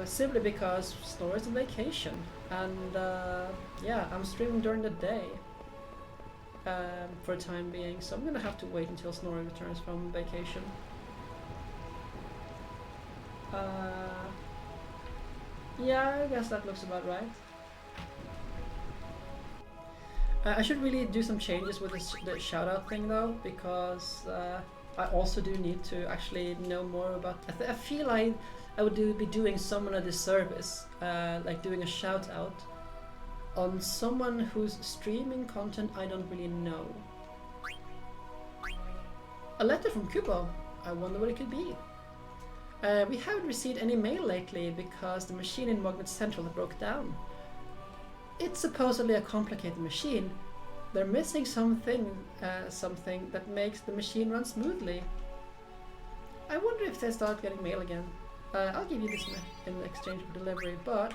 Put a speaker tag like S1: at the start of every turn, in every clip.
S1: Simply because Snore is on vacation, and yeah, I'm streaming during the day for the time being, so I'm gonna have to wait until Snorri returns from vacation. Yeah, I guess that looks about right. I should really do some changes with the shoutout thing though, because I also do need to actually know more about. I feel I would be doing someone a disservice, like doing a shout out on someone who's streaming content I don't really know. A letter from Kuba. I wonder what it could be. We haven't received any mail lately because the machine in Mognet Central broke down. It's supposedly a complicated machine. They're missing something that makes the machine run smoothly. I wonder if they start getting mail again. I'll give you this in exchange for delivery, but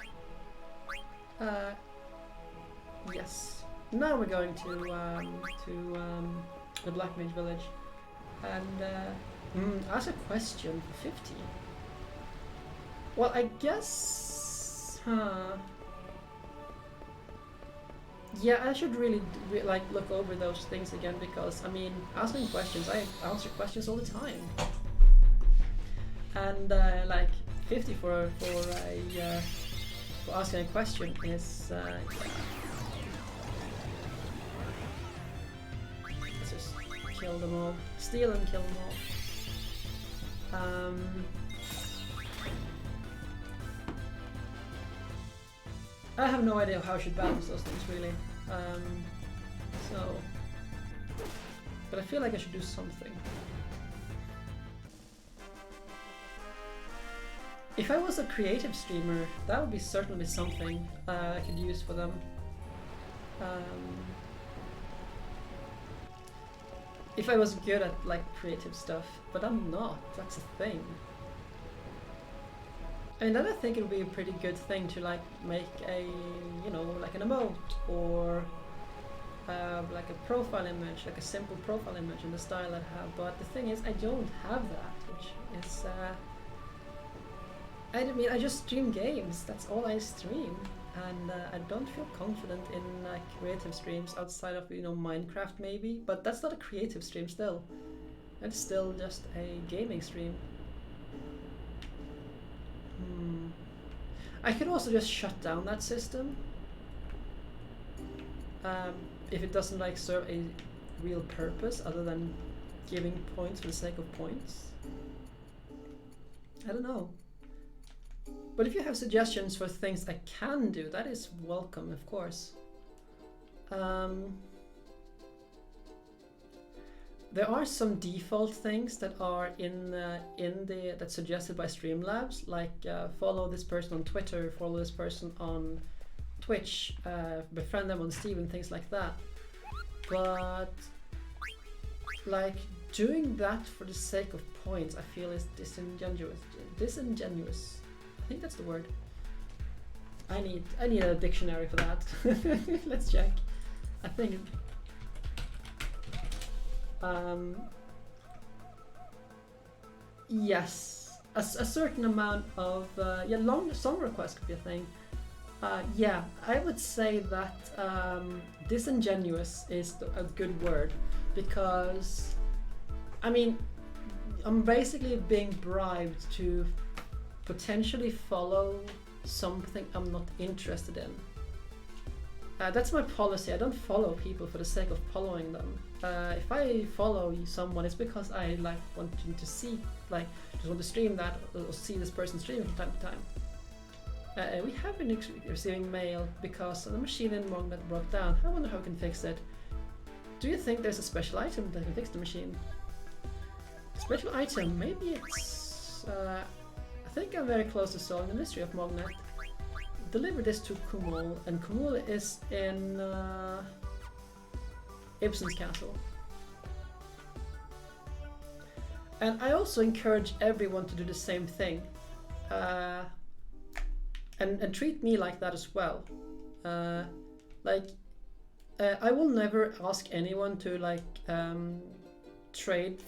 S1: yes. Now we're going to the Black Mage Village and ask a question for 50. Well, I guess, yeah, I should really like look over those things again, because I mean, asking questions, I answer questions all the time, and like 50 for asking a question is yeah. Let's just kill them all, steal and kill them all. I have no idea how I should balance those things really. But I feel like I should do something. If I was a creative streamer, that would be certainly something I could use for them. If I was good at like creative stuff, but I'm not. That's a thing. And then I think it would be a pretty good thing to like make a, you know, like an emote or like a profile image, like a simple profile image in the style I have. But the thing is, I don't have that, which is, I mean, I just stream games. That's all I stream, and I don't feel confident in like creative streams outside of, you know, Minecraft maybe. But that's not a creative stream still. It's still just a gaming stream. I could also just shut down that system if it doesn't like serve a real purpose other than giving points for the sake of points. I don't know. But if you have suggestions for things I can do, that is welcome, of course. There are some default things that are that's suggested by Streamlabs, like follow this person on Twitter, follow this person on Twitch, befriend them on Steam and things like that. But like doing that for the sake of points, I feel is disingenuous. Disingenuous. I think that's the word. I need a dictionary for that. Let's check. I think. Yes, a certain amount of yeah, long song requests could be a thing. Yeah, I would say that disingenuous is a good word, because I mean, I'm basically being bribed to potentially follow something I'm not interested in. That's my policy. I don't follow people for the sake of following them. If I follow someone, it's because I like wanting to see, like, just want to stream that or see this person streaming from time to time. We have been receiving mail because the machine in Mognet broke down. I wonder how we can fix it. Do you think there's a special item that can fix the machine? Special item? Maybe it's... I think I'm very close to solving the mystery of Mognet. Deliver this to Kumul, and Kumul is in Ibsen's castle. And I also encourage everyone to do the same thing, and treat me like that as well. Like, I will never ask anyone to like trade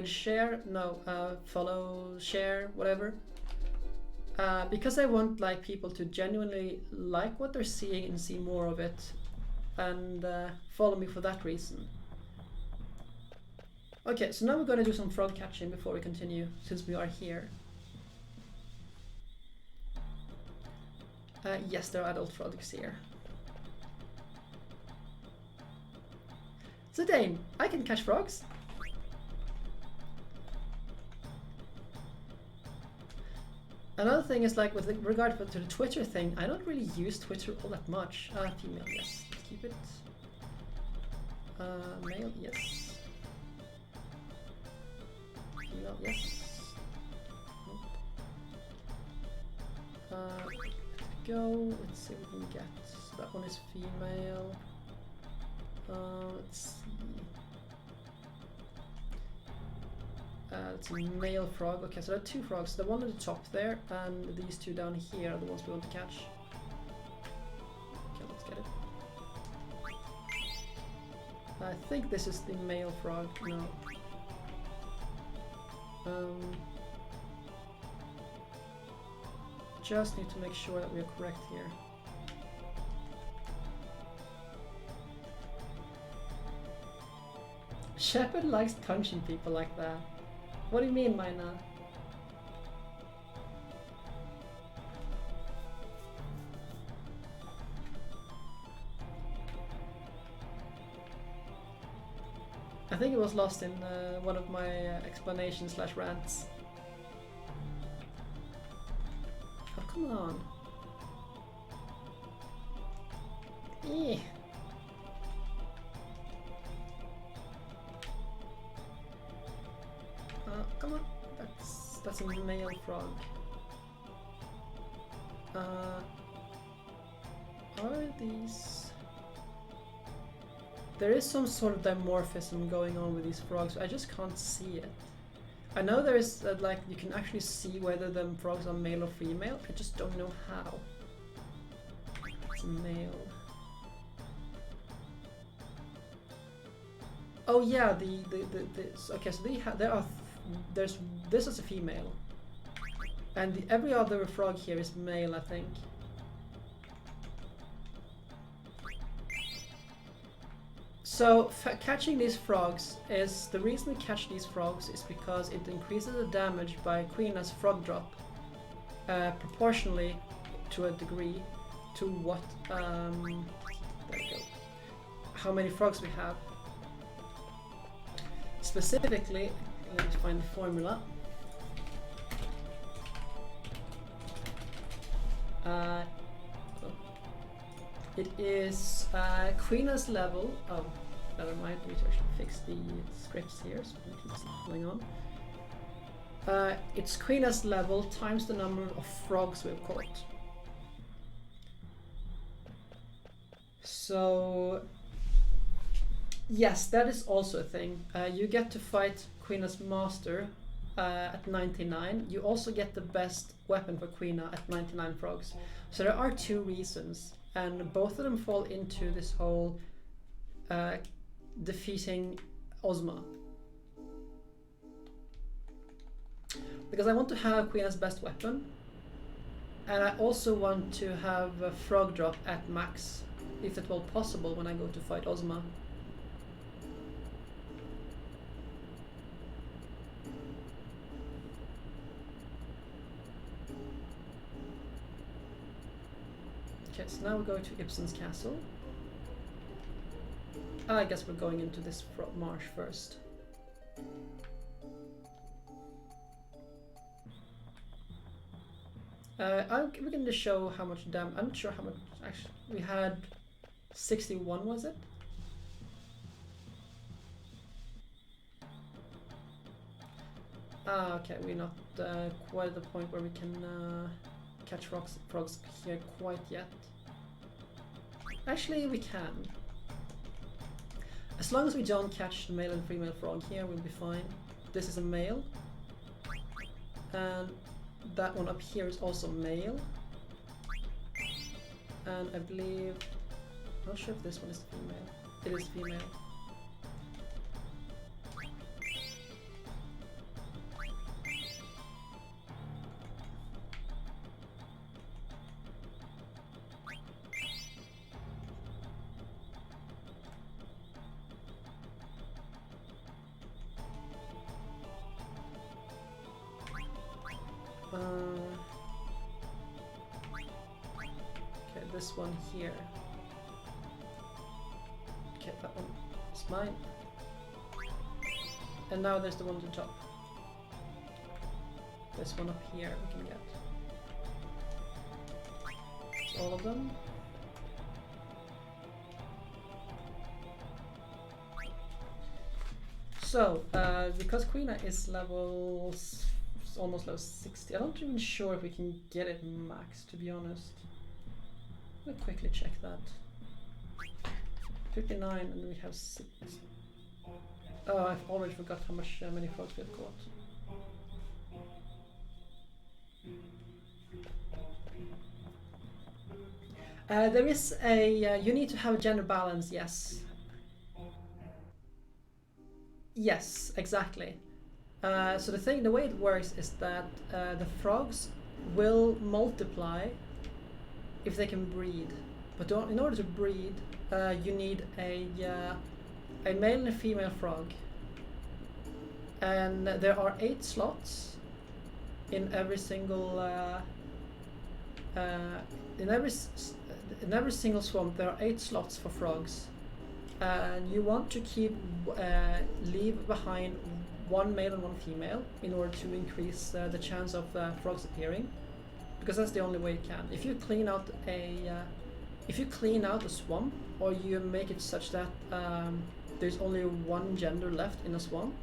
S1: share, no, follow, share, whatever. because I want like people to genuinely like what they're seeing and see more of it, and follow me for that reason. Okay, so now we're going to do some frog catching before we continue, since we are here. Yes, there are adult frogs here. Zidane, I can catch frogs. Another thing is like with regard to the Twitter thing, I don't really use Twitter all that much. Female, yes. Let's keep it. Male, yes. Female, yes. Nope. Go. Let's see what we can get. So that one is female. Let's see. It's a male frog. Okay, so there are two frogs. The one at the top there, and these two down here are the ones we want to catch. Okay, let's get it. I think this is the male frog. No. Just need to make sure that we are correct here. Shepard likes punching people like that. What do you mean, Mina? I think it was lost in one of my explanations / rants. Oh, come on. Eh. Come on, that's a male frog. Are these? There is some sort of dimorphism going on with these frogs. I just can't see it. I know there is like you can actually see whether the frogs are male or female. I just don't know how. It's a male. Oh yeah, okay. So this is a female, and every other frog here is male, I think. So catching these frogs is the reason we catch these frogs is because it increases the damage by Queena's frog drop proportionally to a degree to what there we go. How many frogs we have. Specifically, let me find the formula. It is Queena's level. Oh, never mind. We need to actually fix the scripts here so we can see what's going on. It's Queena's level times the number of frogs we've caught. So yes, that is also a thing. You get to fight Queena's master at 99. You also get the best weapon for Queena at 99 frogs. So there are two reasons, and both of them fall into this whole defeating Ozma. Because I want to have Queena's best weapon, and I also want to have a frog drop at max, if at all possible, when I go to fight Ozma. Okay, so now we're going to Ibsen's castle. I guess we're going into this marsh first. We're going to show how much damage. I'm not sure how much. Actually, we had 61, was it? Okay, we're not quite at the point where we can catch frogs here quite yet. Actually, we can. As long as we don't catch the male and female frog here, we'll be fine. This is a male. And that one up here is also male. And I believe... I'm not sure if this one is female. It is female. Okay, this one here. Okay, that one is mine. And now there's the one on the top. This one up here we can get. It's all of them. So, because Queena is almost level 60, I'm not even sure if we can get it max, to be honest. Let me quickly check that. 59 and we have 6. Oh, I've already forgot how many frogs we have caught. There is a, you need to have a gender balance, yes. Yes, exactly. So the way it works is that the frogs will multiply if they can breed. But in order to breed, you need a male and a female frog. And there are 8 slots in every single in every single swamp. There are 8 slots for frogs, and you want to leave behind 1 male and 1 female in order to increase the chance of frogs appearing, because that's the only way you can. If you clean out a swamp, or you make it such that there's only 1 gender left in a swamp,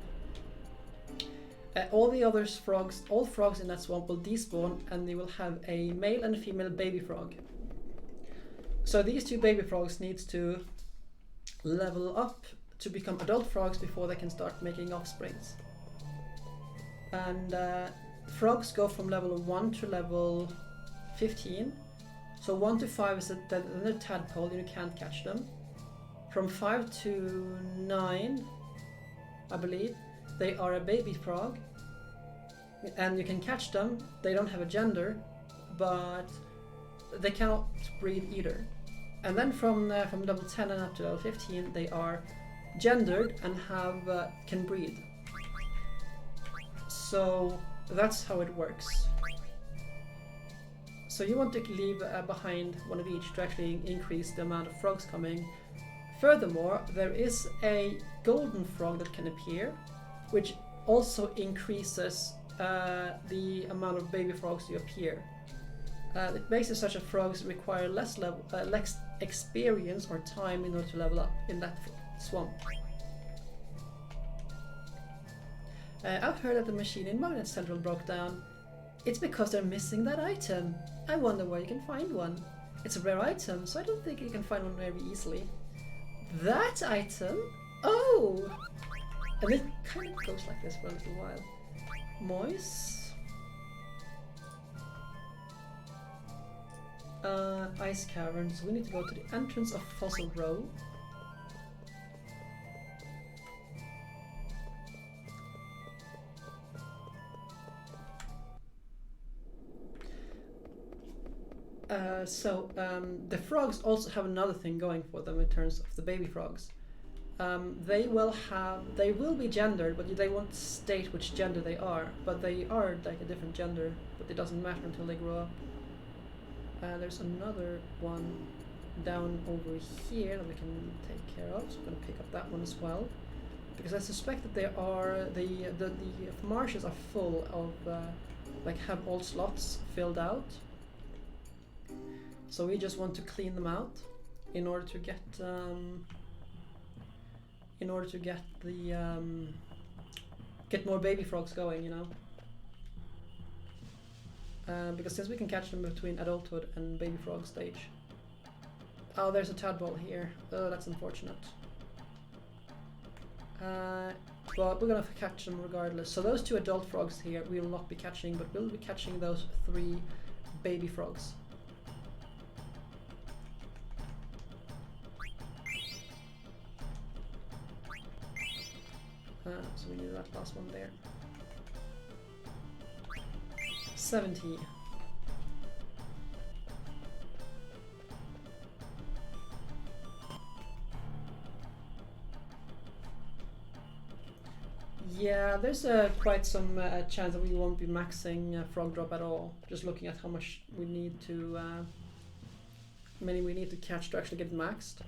S1: all frogs in that swamp will despawn, and they will have a male and a female baby frog. So these 2 baby frogs needs to level up to become adult frogs before they can start making offsprings. And frogs go from level 1 to level 15. So 1 to 5 is another tadpole, you can't catch them. From 5 to 9, I believe, they are a baby frog, and you can catch them. They don't have a gender, but they cannot breed either. And then from level 10 and up to level 15, they are gendered and can breed. So that's how it works. So you want to leave behind 1 of each to actually increase the amount of frogs coming. Furthermore, there is a golden frog that can appear, which also increases the amount of baby frogs you appear. It makes it such that frogs require less experience or time in order to level up in that swamp. I've heard that the machine in Mognet Central broke down. It's because they're missing that item. I wonder where you can find one. It's a rare item, so I don't think you can find one very easily. That item? Oh! And it kind of goes like this for a little while. Moist. Ice cavern, so we need to go to the entrance of Fossil Row. The frogs also have another thing going for them in terms of the baby frogs. They will be gendered, but they won't state which gender they are. But they are like a different gender, but it doesn't matter until they grow up. There's another one down over here that we can take care of, so I'm going to pick up that one as well, because I suspect that there are the marshes are full of have all slots filled out. So we just want to clean them out in order to get get more baby frogs going, you know. Because since we can catch them between adulthood and baby frog stage. Oh, there's a tadpole here. Oh, that's unfortunate. But we're gonna catch them regardless. So those 2 adult frogs here we will not be catching, but we'll be catching those 3 baby frogs. So we need that last one there. 70. Yeah, there's quite some chance that we won't be maxing frog drop at all. Just looking at how much we need to, many we need to catch to actually get maxed.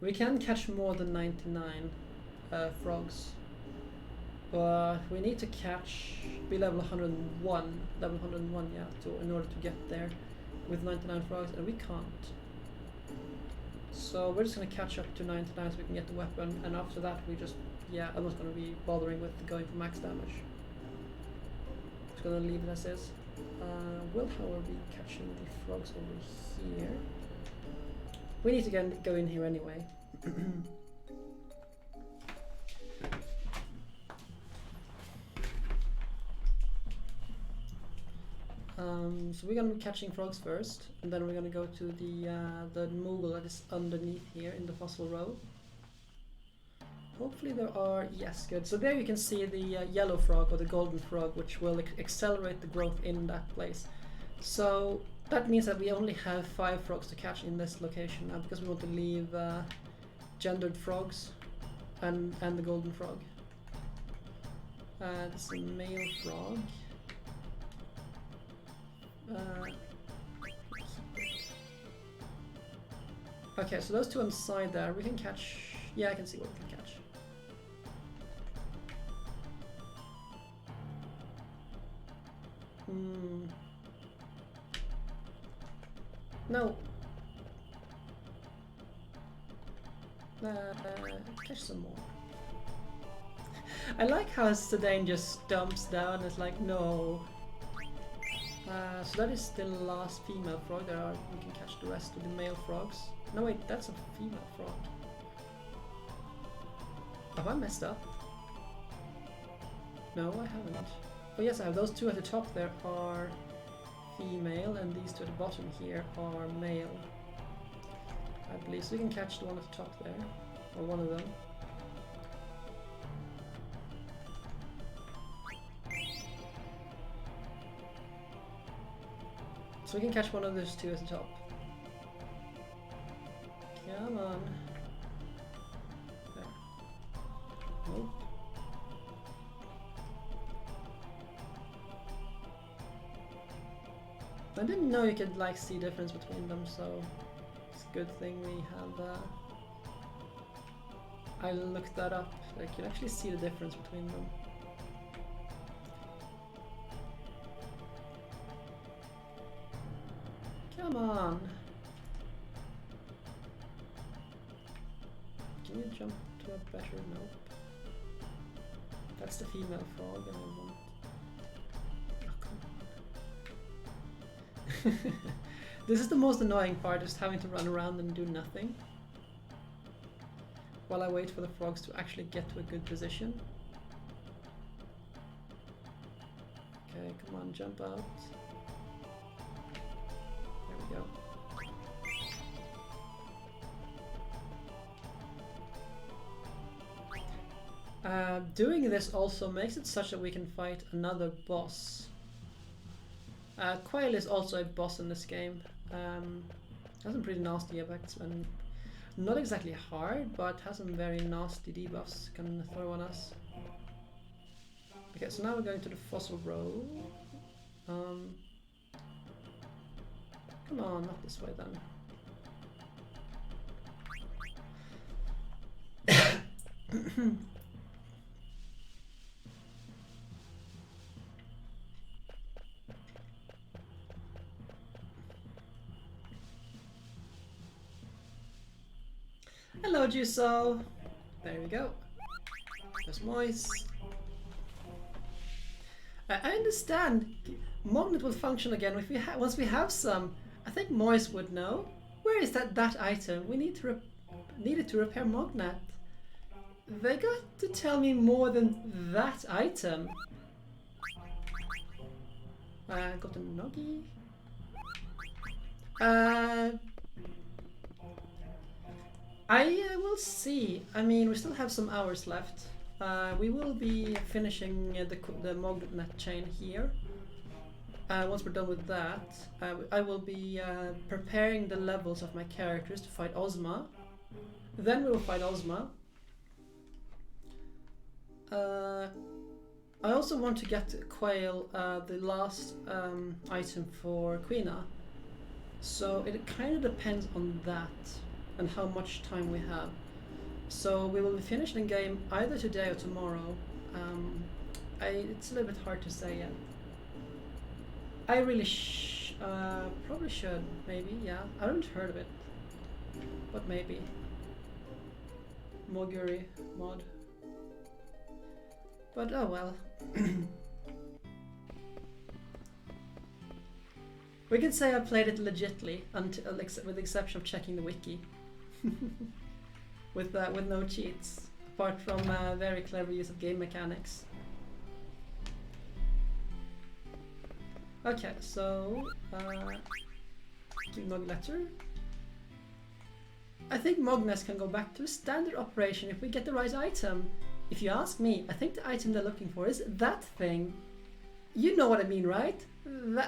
S1: We can catch more than 99 frogs, but we need to be level 101, yeah, in order to get there with 99 frogs, and we can't. So we're just gonna catch up to 99 so we can get the weapon, and after that we just, yeah, I'm not gonna be bothering with going for max damage. Just gonna leave it as is. Will, however, be catching the frogs over here. We need to go in here anyway. So we're gonna be catching frogs first, and then we're gonna go to the Moogle that is underneath here in the fossil row. Hopefully there are, yes, good. So there you can see the yellow frog or the golden frog, which will accelerate the growth in that place. So that means that we only have 5 frogs to catch in this location now, because we want to leave gendered frogs and the golden frog. This is a male frog. Okay, so those two on the side there, we can catch. Yeah, I can see what we can catch. No. Catch some more. I like how Sedaine just stomps down. It's like, no. So that is the last female frog. We can catch the rest of the male frogs. No wait, that's a female frog. Have I messed up? No, I haven't. Oh yes, I have. Those two at the top there are female, and these two at the bottom here are male, I believe. So we can catch the one at the top there, or one of them. So we can catch one of those two at the top. Come on. There. Nope. I didn't know you could like see difference between them, so it's a good thing we have. I looked that up. I can actually see the difference between them. Come on. Can you jump to a better note? That's the female frog, and I want. Oh, come on. This is the most annoying part, just having to run around and do nothing while I wait for the frogs to actually get to a good position. Okay, come on, jump out. There we go. Doing this also makes it such that we can fight another boss. Quail is also a boss in this game. Has some pretty nasty effects and not exactly hard, but has some very nasty debuffs can throw on us. Okay, so now we're going to the fossil row. Come on, not this way then. Hello, Juso. There we go. There's Moise. I understand. Mognet will function again if we once we have some. I think Moise would know. Where is that item? We needed to repair Mognet. They got to tell me more than that item. Got a Noggy. I will see. I mean, we still have some hours left. We will be finishing the Mognet chain here. Once we're done with that, I will be preparing the levels of my characters to fight Ozma. Then we will fight Ozma. I also want to get Quail, the last item for Queena. So it kind of depends on that and how much time we have. So we will be finishing the game either today or tomorrow. It's a little bit hard to say yet. I really probably should, maybe, yeah. I haven't heard of it, but maybe. Moguri mod. But oh well. We can say I played it legitly, until, with the exception of checking the wiki. with no cheats, apart from very clever use of game mechanics. Okay, so Mognetter. I think Mognets can go back to a standard operation if we get the right item. If you ask me, I think the item they're looking for is that thing. You know what I mean, right?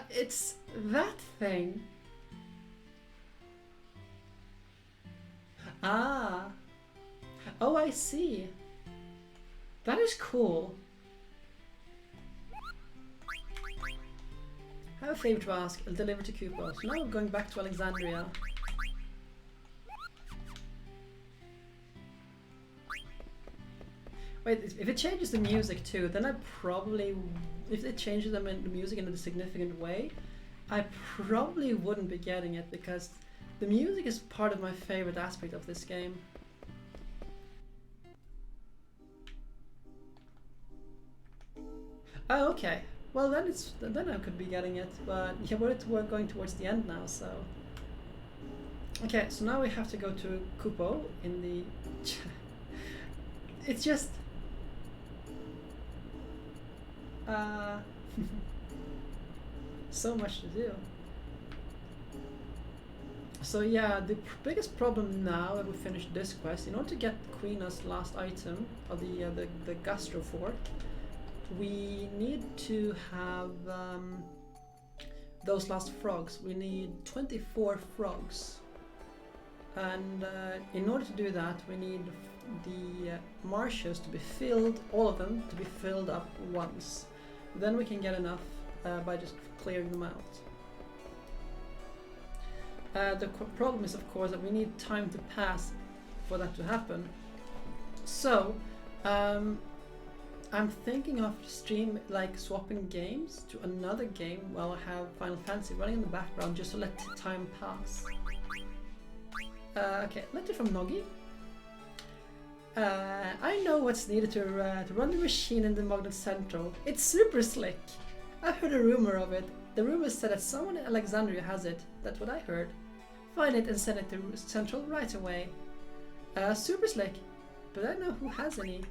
S1: It's that thing. Ah. Oh, I see. That is cool. I have a favor to ask. I'll deliver to Kuja. So now we're going back to Alexandria. Wait, if it changes the music too, then I probably, if it changes the music in a significant way, I probably wouldn't be getting it because the music is part of my favorite aspect of this game. Oh, okay. Well, then I could be getting it, but yeah, we're going towards the end now, so. Okay, so now we have to go to Kupo in the. It's just. So much to do. So yeah, the biggest problem now that we finished this quest, in order to get Queena's last item, or the Gastro Fort, we need to have those last frogs. We need 24 frogs. And in order to do that, we need the marshes to be filled, all of them, to be filled up once. Then we can get enough by just clearing them out. The problem is, of course, that we need time to pass for that to happen. So, I'm thinking of swapping games to another game while I have Final Fantasy running in the background just to let time pass. Okay, letter from Noggy. I know what's needed to run the machine in the Mognet Central. It's super slick. I've heard a rumor of it. The rumor said that someone in Alexandria has it. That's what I heard. Find it and send it to Central right away. Super slick, but I don't know who has any.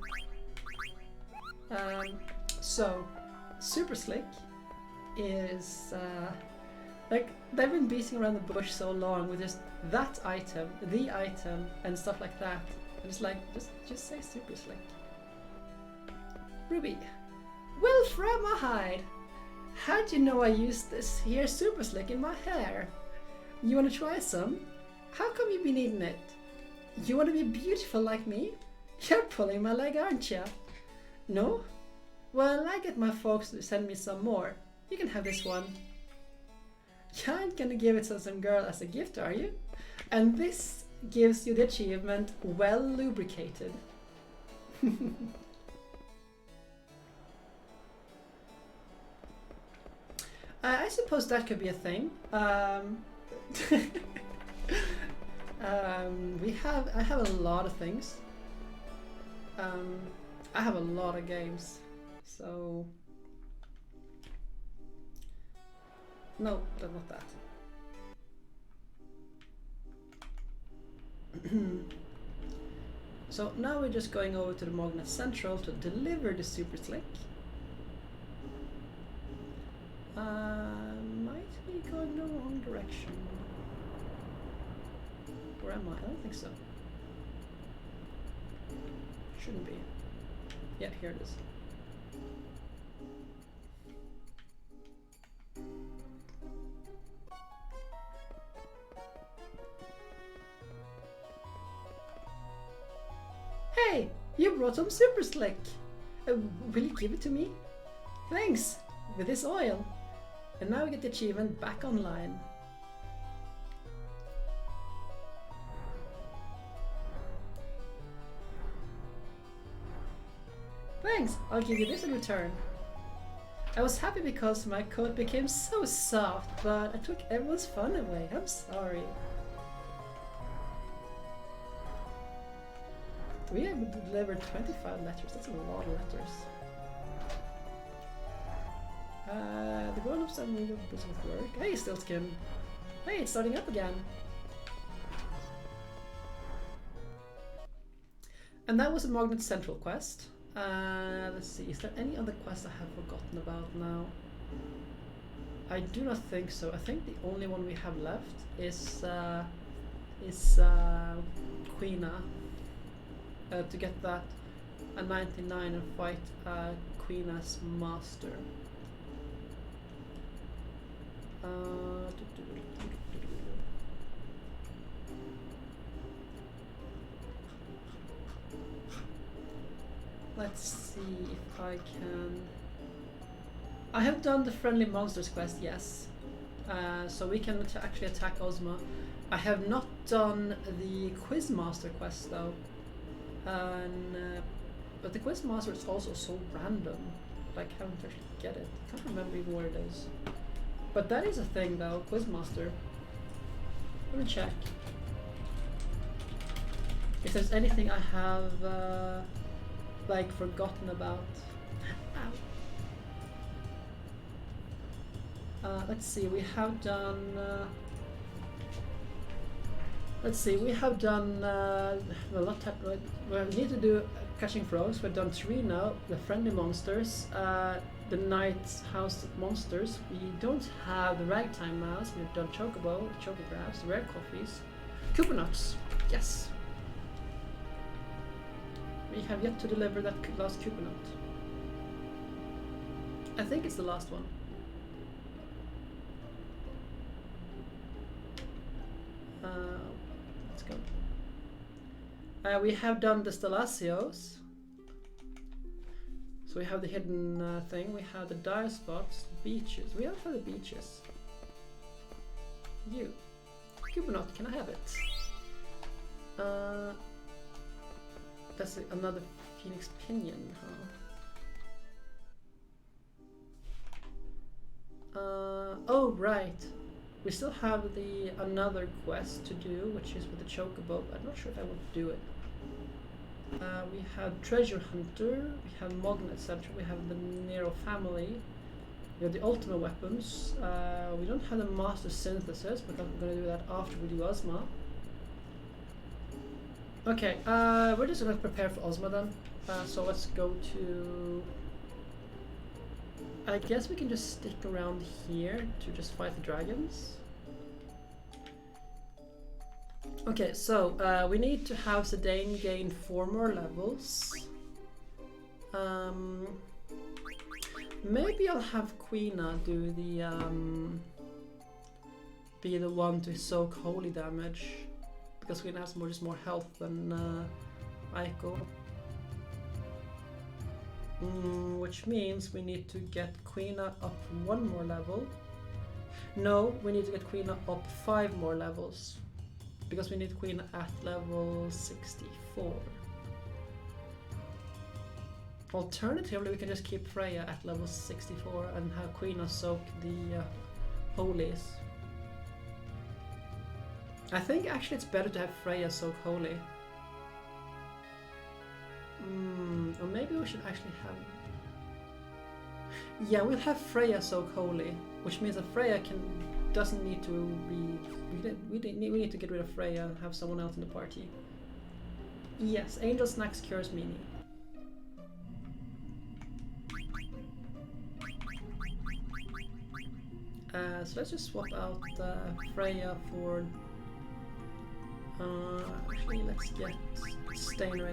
S1: So, super slick is like they've been beating around the bush so long with just that item, the item, and stuff like that. And it's like just say super slick. Ruby, Wilframahide, how'd you know I used this here super slick in my hair? You wanna try some? How come you been eating it? You wanna be beautiful like me? You're pulling my leg, aren't you? No? Well, I get my folks to send me some more. You can have this one. You aren't gonna give it to some girl as a gift, are you? And this gives you the achievement well lubricated. I suppose that could be a thing. I have a lot of things. I have a lot of games, so no, that's not that. So now we're just going over to the Mognet Central to deliver the super slick. Might be going the wrong direction. Or am I? I don't think so. Shouldn't be. Yeah, here it is. Hey, you brought some super slick. Will you give it to me? Thanks, with this oil. And now we get the achievement back online. Thanks, I'll give you this in return. I was happy because my coat became so soft, but I took everyone's fun away. I'm sorry. We have delivered 25 letters. That's a lot of letters. The grown-ups are moving busy with work. Hey, Stillskin. Hey, it's starting up again. And that was a Mognet Central quest. Let's see, is there any other quests I have forgotten about now? I do not think so. I think the only one we have left is Queena. To get that a 99 and fight Queena's master. Let's see if I can. I have done the friendly monsters quest, yes. So we can actually attack Ozma. I have not done the quizmaster quest though. But the quizmaster is also so random. Like, I haven't actually get it. I can't remember even where it is. But that is a thing though, quizmaster. Let me check if there's anything I have like forgotten about. Let's see. We have done. Well, not type. Well, we need to do catching frogs. We've done 3 now. The friendly monsters, the knight's house monsters. We don't have the ragtime mouse. We've done chocobo, chocographs, rare coffees, Koopa nuts. Yes. We have yet to deliver that last Koopa nut. I think it's the last one. Let's go. We have done the Stalacios. So we have the hidden thing. We have the dire spots, beaches. We also have the beaches. You. Koopa nut, can I have it? That's another Phoenix Pinion, huh? Oh, right. We still have the another quest to do, which is with the chocobo. I'm not sure if I want to do it. We have Treasure Hunter, we have Mognet Central, we have the Nero family, we have the ultimate weapons. We don't have the master synthesis because we're going to do that after we do Ozma. Okay, we're just going to prepare for Ozma then. So let's go to... I guess we can just stick around here to just fight the dragons. Okay, so we need to have Zidane gain 4 more levels. Maybe I'll have Queena do the be the one to soak holy damage, because Queena has just more health than Aiko. Which means we need to get Queena up 1 more level. No, we need to get Queena up 5 more levels, because we need Queena at level 64. Alternatively, we can just keep Freya at level 64 and have Queena soak the holies. I think actually it's better to have Freya soak holy. Or maybe we should actually have... Yeah, we'll have Freya soak holy, which means that Freya doesn't need to we need to get rid of Freya and have someone else in the party. Yes, Angel Snacks cures Mini. So let's just swap out Freya for... actually, let's get Stainer